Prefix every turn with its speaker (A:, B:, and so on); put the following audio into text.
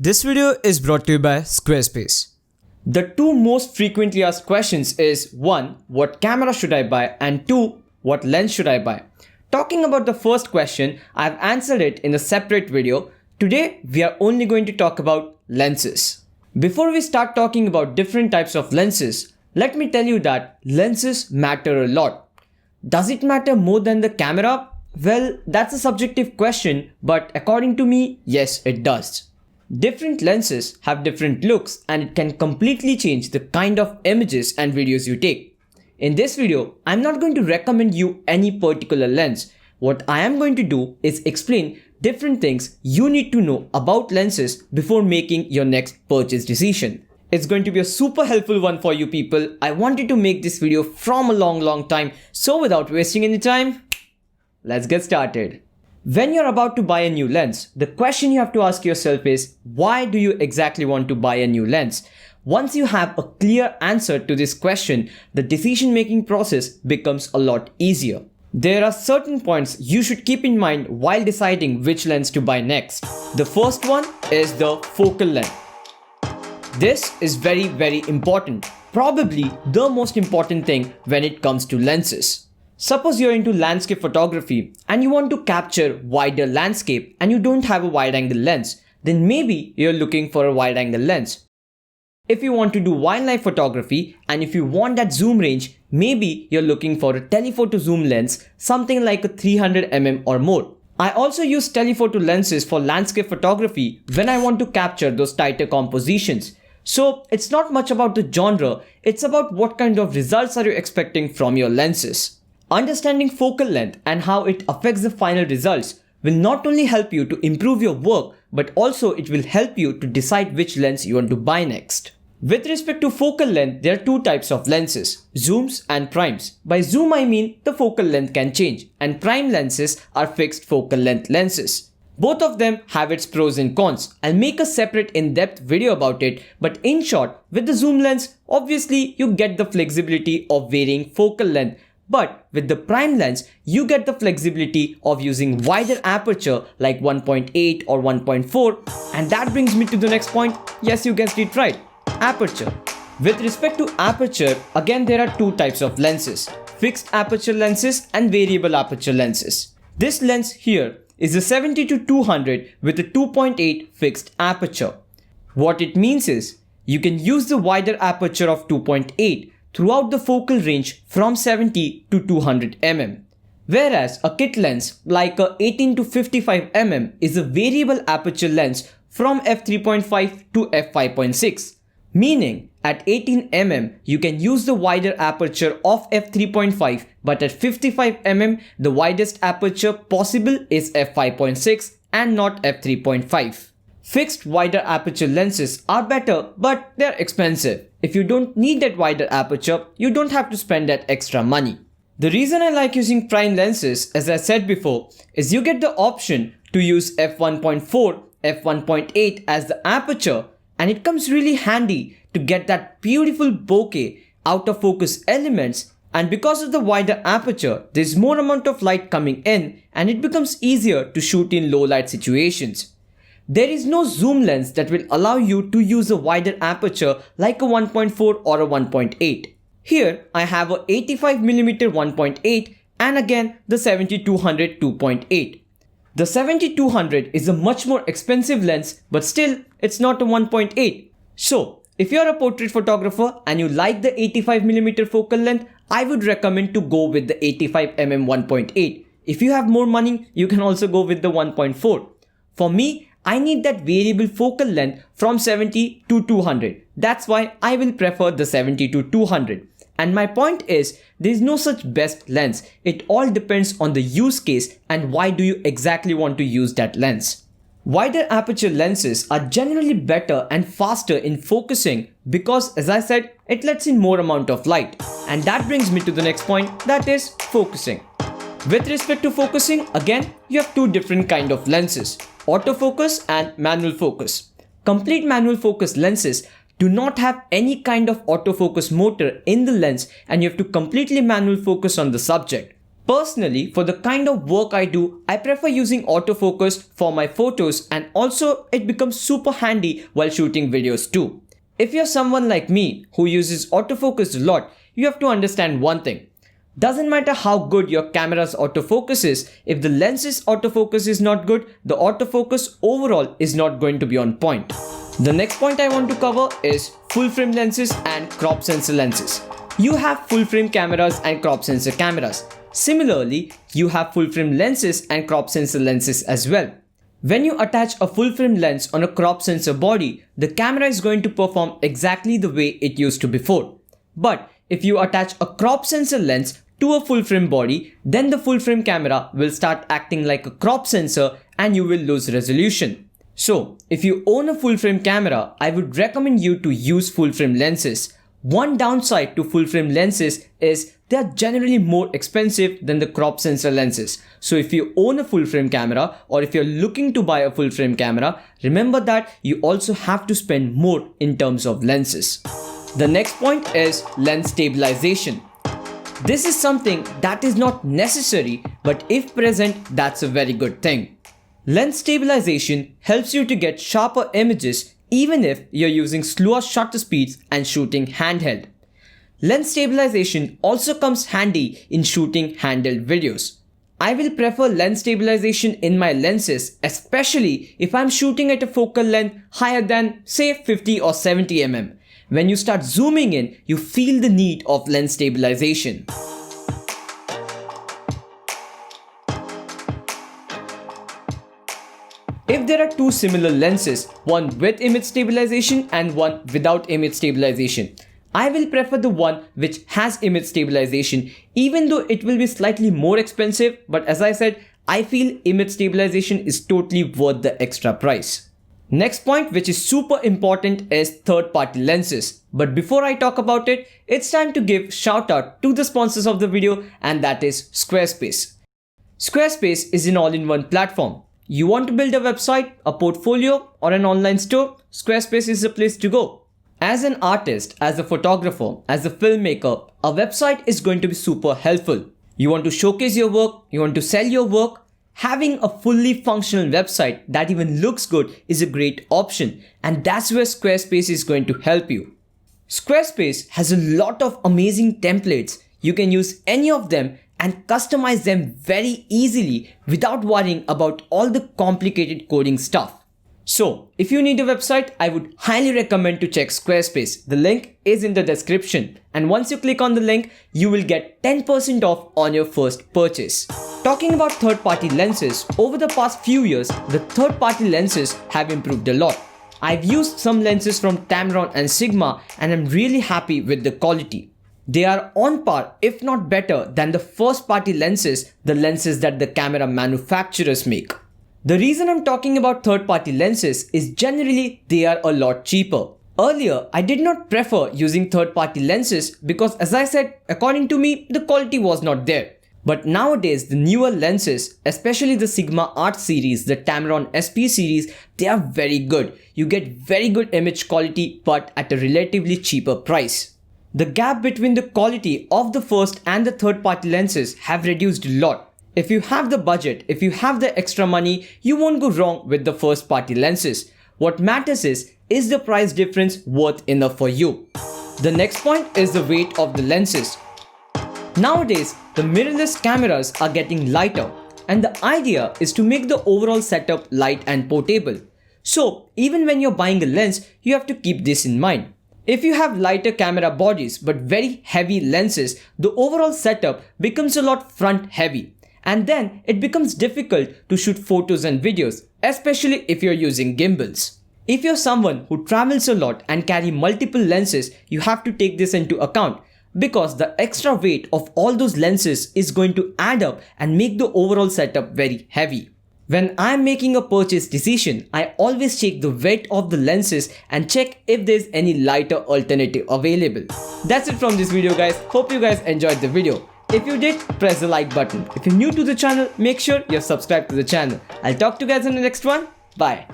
A: This video is brought to you by Squarespace. The two most frequently asked questions is 1. What camera should I buy? And 2. What lens should I buy? Talking about the first question, I've answered it in a separate video. Today, we are only going to talk about lenses. Before we start talking about different types of lenses, let me tell you that lenses matter a lot. Does it matter more than the camera? Well, that's a subjective question, but according to me, yes, it does. Different lenses have different looks and it can completely change the kind of images and videos you take. In this video, I'm not going to recommend you any particular lens. What I am going to do is explain different things you need to know about lenses before making your next purchase decision. It's going to be a super helpful one for you people. I wanted to make this video from a long time, so without wasting any time, let's get started. When you're about to buy a new lens, the question you have to ask yourself is, why do you exactly want to buy a new lens? Once you have a clear answer to this question, the decision-making process becomes a lot easier. There are certain points you should keep in mind while deciding which lens to buy next. The first one is the focal length. This is very important, probably the most important thing when it comes to lenses. Suppose you're into landscape photography and you want to capture wider landscape and you don't have a wide-angle lens, then maybe you're looking for a wide-angle lens. If you want to do wildlife photography and if you want that zoom range, maybe you're looking for a telephoto zoom lens, something like a 300mm or more. I also use telephoto lenses for landscape photography when I want to capture those tighter compositions. So it's not much about the genre, it's about what kind of results are you expecting from your lenses. Understanding focal length and how it affects the final results will not only help you to improve your work, but also it will help you to decide which lens you want to buy next. With respect to focal length, there are two types of lenses, zooms and primes. By zoom I mean the focal length can change, and prime lenses are fixed focal length lenses. Both of them have its pros and cons. I'll make a separate in-depth video about it, but in short, with the zoom lens, obviously you get the flexibility of varying focal length. But with the prime lens, you get the flexibility of using wider aperture like 1.8 or 1.4. And that brings me to the next point. Yes, you guessed it right. Aperture. With respect to aperture, again there are two types of lenses. Fixed aperture lenses and variable aperture lenses. This lens here is a 70-200 with a 2.8 fixed aperture. What it means is, you can use the wider aperture of 2.8 throughout the focal range from 70 to 200 mm. Whereas a kit lens like a 18 to 55 mm is a variable aperture lens from f3.5 to f5.6. Meaning at 18 mm you can use the wider aperture of f3.5, but at 55 mm the widest aperture possible is f5.6 and not f3.5. Fixed wider aperture lenses are better, but they're expensive. If you don't need that wider aperture, you don't have to spend that extra money. The reason I like using prime lenses, as I said before, is you get the option to use f1.4, f1.8 as the aperture, and it comes really handy to get that beautiful bokeh out of focus elements, and because of the wider aperture, there's more amount of light coming in and it becomes easier to shoot in low light situations. There is no zoom lens that will allow you to use a wider aperture like a 1.4 or a 1.8. Here I have a 85mm 1.8 and again the 70-200 2.8. The 70-200 is a much more expensive lens, but still it's not a 1.8. So if you're a portrait photographer and you like the 85mm focal length, I would recommend to go with the 85mm 1.8. If you have more money, you can also go with the 1.4. For me, I need that variable focal length from 70 to 200. That's why I will prefer the 70 to 200. And my point is, there is no such best lens. It all depends on the use case and why do you exactly want to use that lens. Wider aperture lenses are generally better and faster in focusing because, as I said, it lets in more amount of light. And that brings me to the next point, that is focusing. With respect to focusing, again, you have two different kind of lenses, autofocus and manual focus. Complete manual focus lenses do not have any kind of autofocus motor in the lens and you have to completely manual focus on the subject. Personally, for the kind of work I do, I prefer using autofocus for my photos, and also it becomes super handy while shooting videos too. If you're someone like me who uses autofocus a lot, you have to understand one thing. Doesn't matter how good your camera's autofocus is, if the lens's autofocus is not good, the autofocus overall is not going to be on point. The next point I want to cover is full frame lenses and crop sensor lenses. You have full frame cameras and crop sensor cameras. Similarly, you have full frame lenses and crop sensor lenses as well. When you attach a full frame lens on a crop sensor body, the camera is going to perform exactly the way it used to before. But if you attach a crop sensor lens to a full frame body, then the full frame camera will start acting like a crop sensor and you will lose resolution. So, if you own a full frame camera, I would recommend you to use full frame lenses. One downside to full frame lenses is they are generally more expensive than the crop sensor lenses. So if you own a full frame camera or if you're looking to buy a full frame camera, remember that you also have to spend more in terms of lenses. The next point is lens stabilization. This is something that is not necessary, but if present, that's a very good thing. Lens stabilization helps you to get sharper images even if you're using slower shutter speeds and shooting handheld. Lens stabilization also comes handy in shooting handheld videos. I will prefer lens stabilization in my lenses, especially if I'm shooting at a focal length higher than say 50 or 70 mm. When you start zooming in, you feel the need of lens stabilization. If there are two similar lenses, one with image stabilization and one without image stabilization, I will prefer the one which has image stabilization, even though it will be slightly more expensive, but as I said, I feel image stabilization is totally worth the extra price. Next point, which is super important, is third-party lenses. But before I talk about it, it's time to give shout out to the sponsors of the video, and that is Squarespace. Squarespace is an all-in-one platform. You want to build a website, a portfolio, or an online store? Squarespace is the place to go. As an artist, as a photographer, as a filmmaker, a website is going to be super helpful. You want to showcase your work, you want to sell your work, having a fully functional website that even looks good is a great option, and that's where Squarespace is going to help you. Squarespace has a lot of amazing templates. You can use any of them and customize them very easily without worrying about all the complicated coding stuff. So, if you need a website, I would highly recommend to check Squarespace. The link is in the description, and once you click on the link, you will get 10% off on your first purchase. Talking about third-party lenses, over the past few years, the third-party lenses have improved a lot. I've used some lenses from Tamron and Sigma, and I'm really happy with the quality. They are on par, if not better, than the first-party lenses, the lenses that the camera manufacturers make. The reason I'm talking about third-party lenses is generally they are a lot cheaper. Earlier, I did not prefer using third-party lenses because, as I said, according to me, the quality was not there. But nowadays, the newer lenses, especially the Sigma Art series, the Tamron SP series, they are very good. You get very good image quality but at a relatively cheaper price. The gap between the quality of the first and the third-party lenses have reduced a lot. If you have the budget, if you have the extra money, you won't go wrong with the first-party lenses. What matters is the price difference worth enough for you? The next point is the weight of the lenses. Nowadays, the mirrorless cameras are getting lighter, and the idea is to make the overall setup light and portable. So, even when you're buying a lens, you have to keep this in mind. If you have lighter camera bodies but very heavy lenses, the overall setup becomes a lot front heavy. And then it becomes difficult to shoot photos and videos, especially if you're using gimbals. If you're someone who travels a lot and carry multiple lenses, you have to take this into account, because the extra weight of all those lenses is going to add up and make the overall setup very heavy. When I'm making a purchase decision, I always check the weight of the lenses and check if there's any lighter alternative available. That's it from this video, guys. Hope you guys enjoyed the video. If you did, press the like button. If you're new to the channel, make sure you're subscribed to the channel. I'll talk to you guys in the next one. Bye.